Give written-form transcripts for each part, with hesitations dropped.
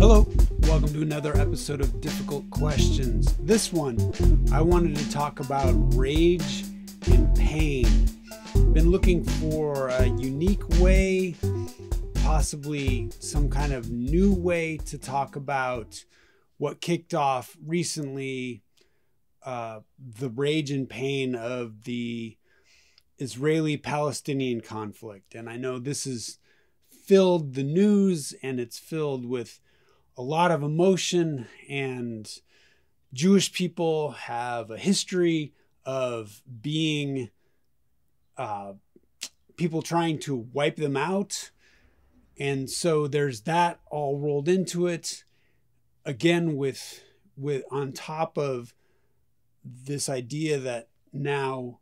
Hello, welcome to another episode of Difficult Questions. This one, I wanted to talk about rage and pain. Been looking for a unique way, possibly some kind of new way to talk about what kicked off recently, the rage and pain of the Israeli-Palestinian conflict. And I know this has filled the news and it's filled with a lot of emotion, and Jewish people have a history of being people trying to wipe them out. And so there's that all rolled into it. Again, with on top of this idea that now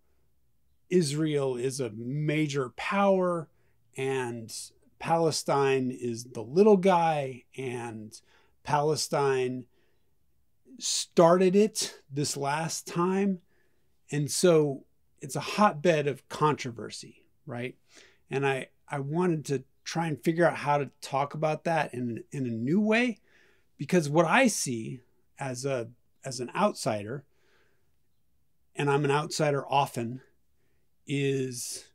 Israel is a major power and Palestine is the little guy, and Palestine started it this last time. And so it's a hotbed of controversy, right? And I wanted to try and figure out how to talk about that in a new way, because what I see as an outsider, and I'm an outsider often, is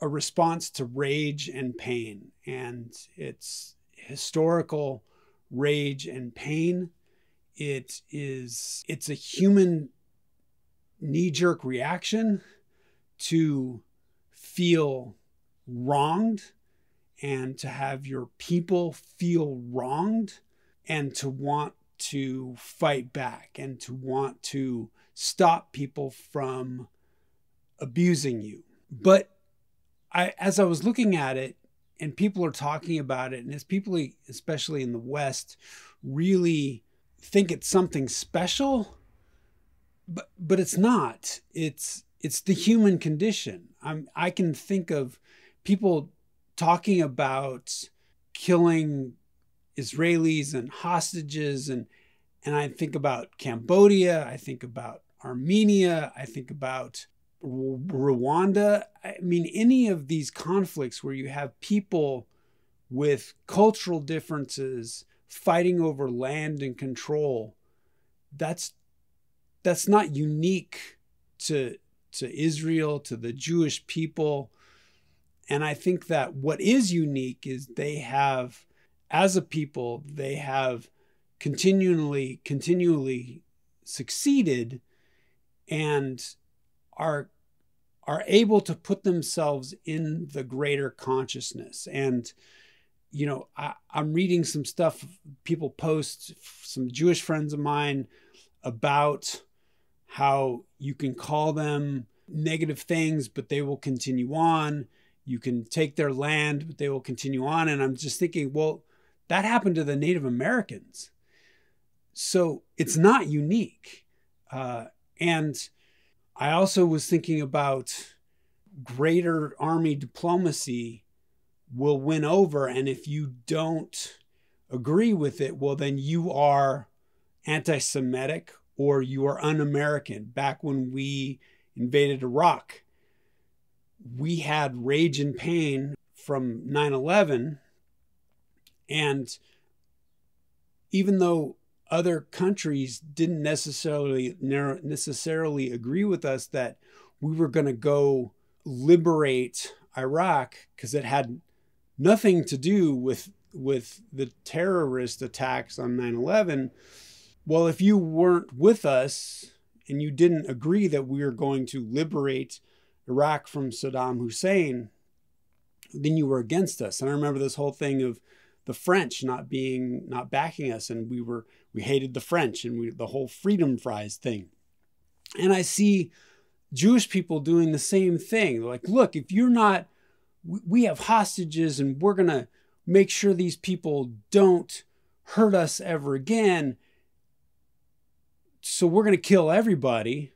a response to rage and pain. And it's historical rage and pain. It's a human knee-jerk reaction to feel wronged and to have your people feel wronged and to want to fight back and to want to stop people from abusing you. But as I was looking at it, and people are talking about it, and as people, especially in the West, really think it's something special, but it's not. It's the human condition. I can think of people talking about killing Israelis and hostages, and I think about Cambodia, I think about Armenia, I think about Rwanda. I mean, any of these conflicts where you have people with cultural differences fighting over land and control, that's not unique to Israel, to the Jewish people. And I think that what is unique is they have, as a people, they have continually succeeded and are able to put themselves in the greater consciousness. And, you know, I'm reading some stuff people post, some Jewish friends of mine, about how you can call them negative things, but they will continue on. You can take their land, but they will continue on. And I'm just thinking, well, that happened to the Native Americans. So it's not unique. And I also was thinking about greater army diplomacy will win over. And if you don't agree with it, well, then you are anti-Semitic or you are un-American. Back when we invaded Iraq, we had rage and pain from 9/11. And even though other countries didn't necessarily agree with us that we were going to go liberate Iraq, because it had nothing to do with the terrorist attacks on 9/11. Well, if you weren't with us and you didn't agree that we were going to liberate Iraq from Saddam Hussein, then you were against us. And I remember this whole thing of the French not backing us, and we hated the French, and the whole freedom fries thing. And I see Jewish people doing the same thing. They're like, look, if you're not, we have hostages, and we're going to make sure these people don't hurt us ever again. So we're going to kill everybody,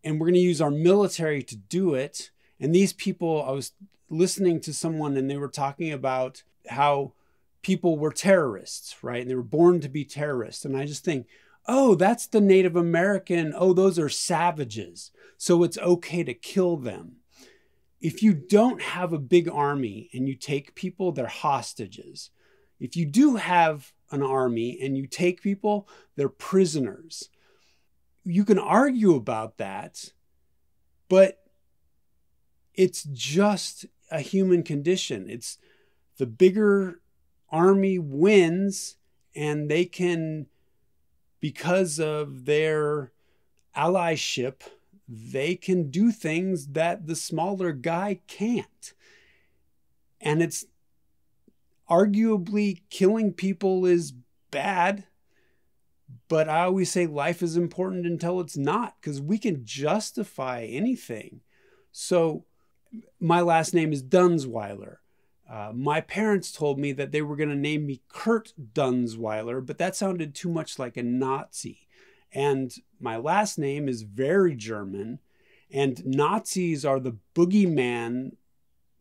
and we're going to use our military to do it. And these people, I was listening to someone, and they were talking about how people were terrorists, right? And they were born to be terrorists. And I just think, oh, that's the Native American. Oh, those are savages. So it's okay to kill them. If you don't have a big army and you take people, they're hostages. if you do have an army and you take people, they're prisoners. You can argue about that, but it's just a human condition. It's the bigger army wins, and they can, because of their allyship, they can do things that the smaller guy can't. And it's arguably killing people is bad, but I always say life is important until it's not, because we can justify anything. So my last name is Dunzweiler. My parents told me that they were going to name me Kurt Dunzweiler, but that sounded too much like a Nazi. And my last name is very German, and Nazis are the boogeyman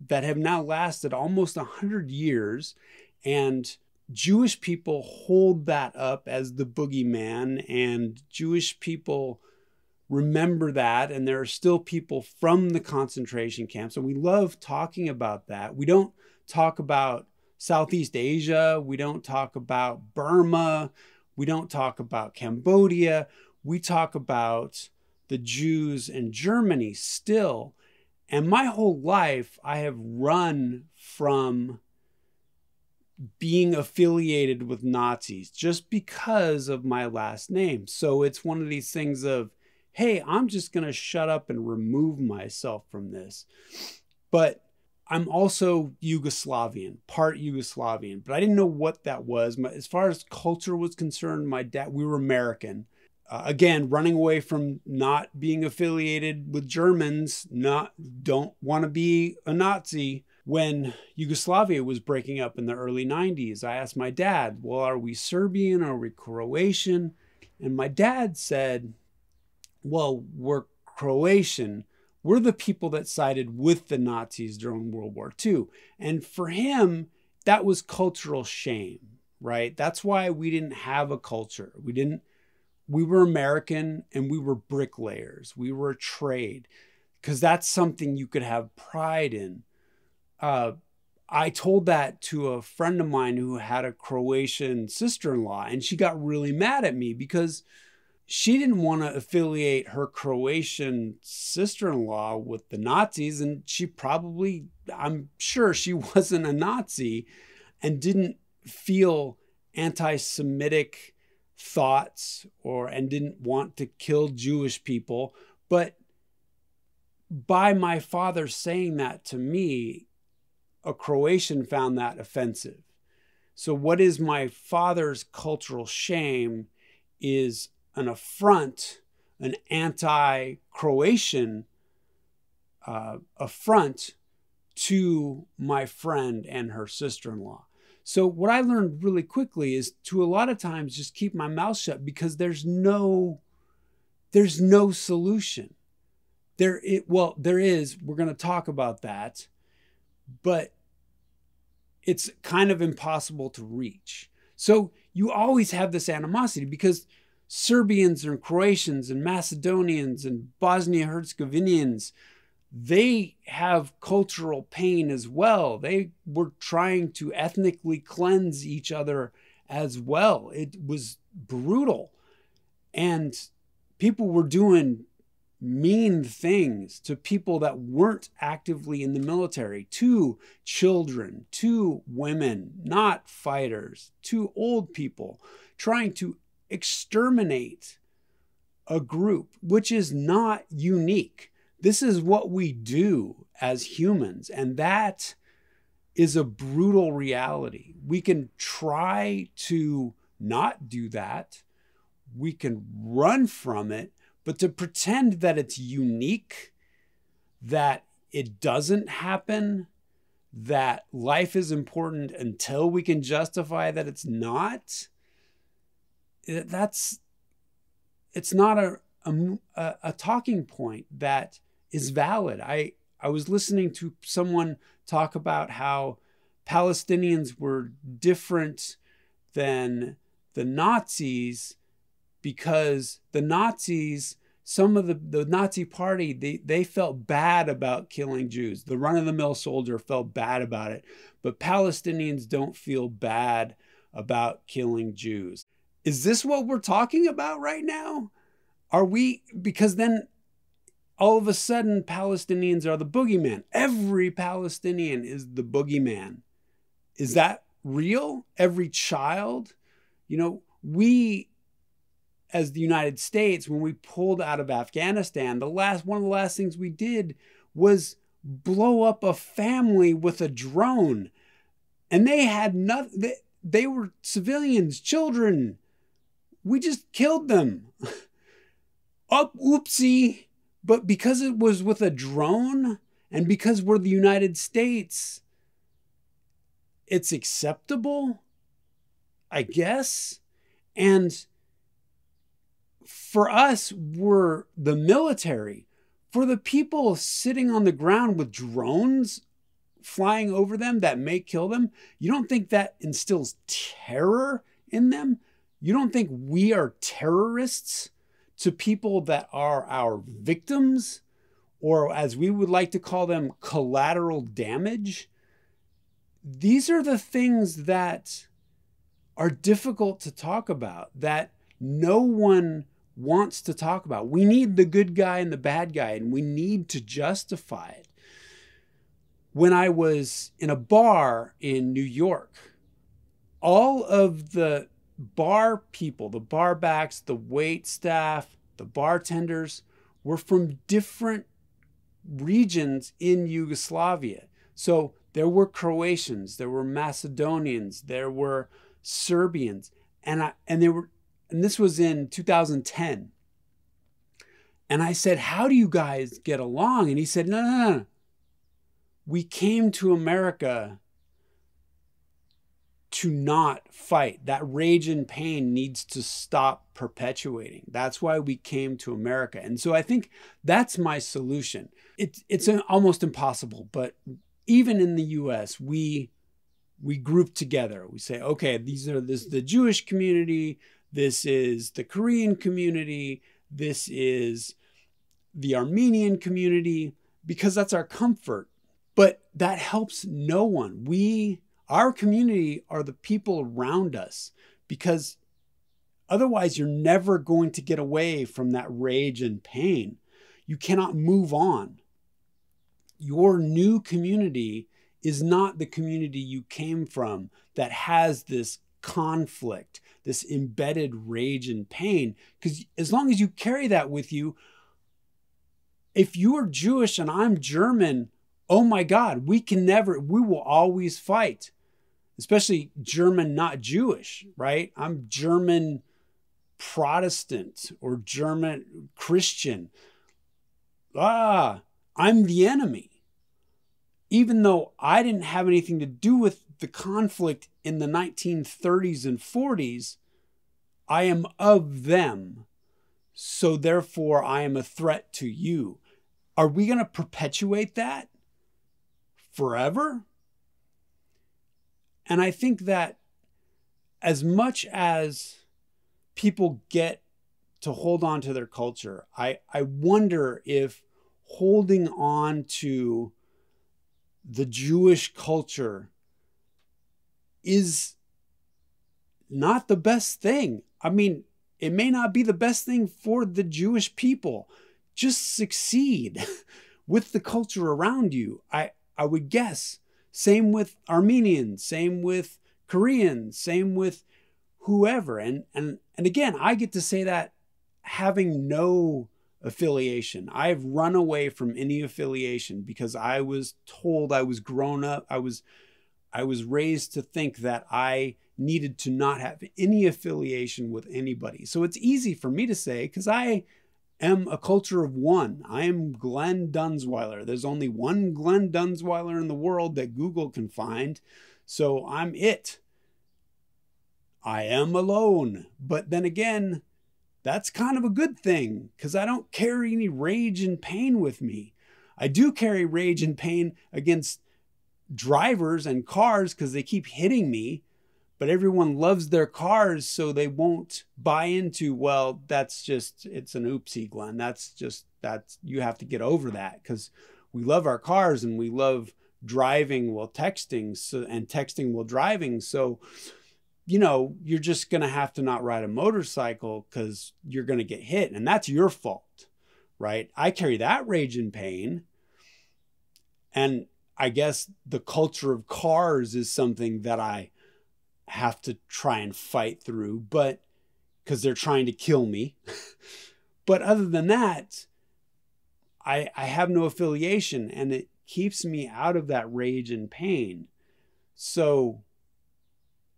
that have now lasted almost 100 years. And Jewish people hold that up as the boogeyman, and Jewish people remember that. And there are still people from the concentration camps, and we love talking about that. We don't talk about Southeast Asia. We don't talk about Burma. We don't talk about Cambodia. We talk about the Jews in Germany still. And my whole life, I have run from being affiliated with Nazis just because of my last name. So it's one of these things of, hey, I'm just going to shut up and remove myself from this. But I'm also Yugoslavian, part Yugoslavian, but I didn't know what that was. As far as culture was concerned, my dad, we were American. Again, running away from not being affiliated with Germans, don't want to be a Nazi. When Yugoslavia was breaking up in the early 90s, I asked my dad, well, are we Serbian? Are we Croatian? And my dad said, well, we're Croatian. We're the people that sided with the Nazis during World War II. And for him, that was cultural shame, right? That's why we didn't have a culture. We were American, and we were bricklayers. We were a trade, because that's something you could have pride in. I told that to a friend of mine who had a Croatian sister-in-law, and she got really mad at me because she didn't want to affiliate her Croatian sister-in-law with the Nazis. And I'm sure she wasn't a Nazi and didn't feel anti-Semitic thoughts and didn't want to kill Jewish people. But by my father saying that to me, a Croatian found that offensive. So what is my father's cultural shame is an affront, an anti-Croatian affront to my friend and her sister-in-law. So what I learned really quickly is to a lot of times just keep my mouth shut, because there's no solution. There is, we're going to talk about that, but it's kind of impossible to reach. So you always have this animosity, because Serbians and Croatians and Macedonians and Bosnia-Herzegovinians, they have cultural pain as well. They were trying to ethnically cleanse each other as well. It was brutal. And people were doing mean things to people that weren't actively in the military, to children, to women, not fighters, to old people, trying to exterminate a group, which is not unique. This is what we do as humans, and that is a brutal reality. We can try to not do that. We can run from it, but to pretend that it's unique, that it doesn't happen, that life is important until we can justify that it's not, it's not a talking point that is valid. I was listening to someone talk about how Palestinians were different than the Nazis because the Nazis some of the Nazi party, they felt bad about killing Jews. The run-of-the-mill soldier felt bad about it, but Palestinians don't feel bad about killing Jews. Is this what we're talking about right now? Are we? Because then all of a sudden Palestinians are the boogeyman. Every Palestinian is the boogeyman. Is that real? Every child? You know, we, as the United States, when we pulled out of Afghanistan, one of the last things we did was blow up a family with a drone. And they had nothing, they were civilians, children. We just killed them. Oopsie. But because it was with a drone, and because we're the United States, it's acceptable, I guess. And for us, we're the military. For the people sitting on the ground with drones flying over them that may kill them, you don't think that instills terror in them? You don't think we are terrorists to people that are our victims, or as we would like to call them, collateral damage? These are the things that are difficult to talk about, that no one wants to talk about. We need the good guy and the bad guy, and we need to justify it. When I was in a bar in New York, all of the bar people, the bar backs, the wait staff, the bartenders were from different regions in Yugoslavia. So there were Croatians, there were Macedonians, there were Serbians, and this was in 2010. And I said, "How do you guys get along?" And he said, No. We came to America to not fight. That rage and pain needs to stop perpetuating. That's why we came to America. And so I think that's my solution. It's almost impossible, but even in the US, we group together. We say, okay, this is the Jewish community, this is the Korean community, this is the Armenian community, because that's our comfort. But that helps no one. Our community are the people around us, because otherwise you're never going to get away from that rage and pain. You cannot move on. Your new community is not the community you came from that has this conflict, this embedded rage and pain. Because as long as you carry that with you, if you are Jewish and I'm German, oh my God, we will always fight. Especially German, not Jewish, right? I'm German Protestant or German Christian. I'm the enemy. Even though I didn't have anything to do with the conflict in the 1930s and 40s, I am of them. So therefore, I am a threat to you. Are we going to perpetuate that forever? And I think that as much as people get to hold on to their culture, I wonder if holding on to the Jewish culture is not the best thing. I mean, it may not be the best thing for the Jewish people. Just succeed with the culture around you, I would guess. Same with Armenians, same with Koreans, same with whoever. And again, I get to say that having no affiliation. I've run away from any affiliation because I was told, I was grown up, I was raised to think that I needed to not have any affiliation with anybody. So it's easy for me to say, because I am a culture of one. I am Glen Dunzweiler. There's only one Glen Dunzweiler in the world that Google can find. So I'm it. I am alone. But then again, that's kind of a good thing, because I don't carry any rage and pain with me. I do carry rage and pain against drivers and cars because they keep hitting me. but everyone loves their cars, so they won't buy into, well, it's an oopsie, Glenn. You have to get over that, because we love our cars and we love driving while texting, and texting while driving. So, you're just going to have to not ride a motorcycle because you're going to get hit, and that's your fault, right? I carry that rage and pain. And I guess the culture of cars is something that I have to try and fight through, but because they're trying to kill me. But other than that, I have no affiliation, and it keeps me out of that rage and pain. So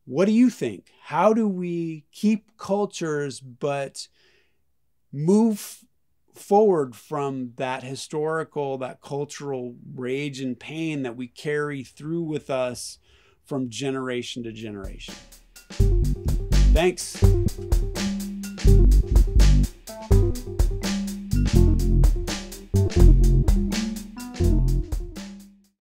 what do you think? How do we keep cultures but move forward from that historical, that cultural rage and pain that we carry through with us from generation to generation? Thanks.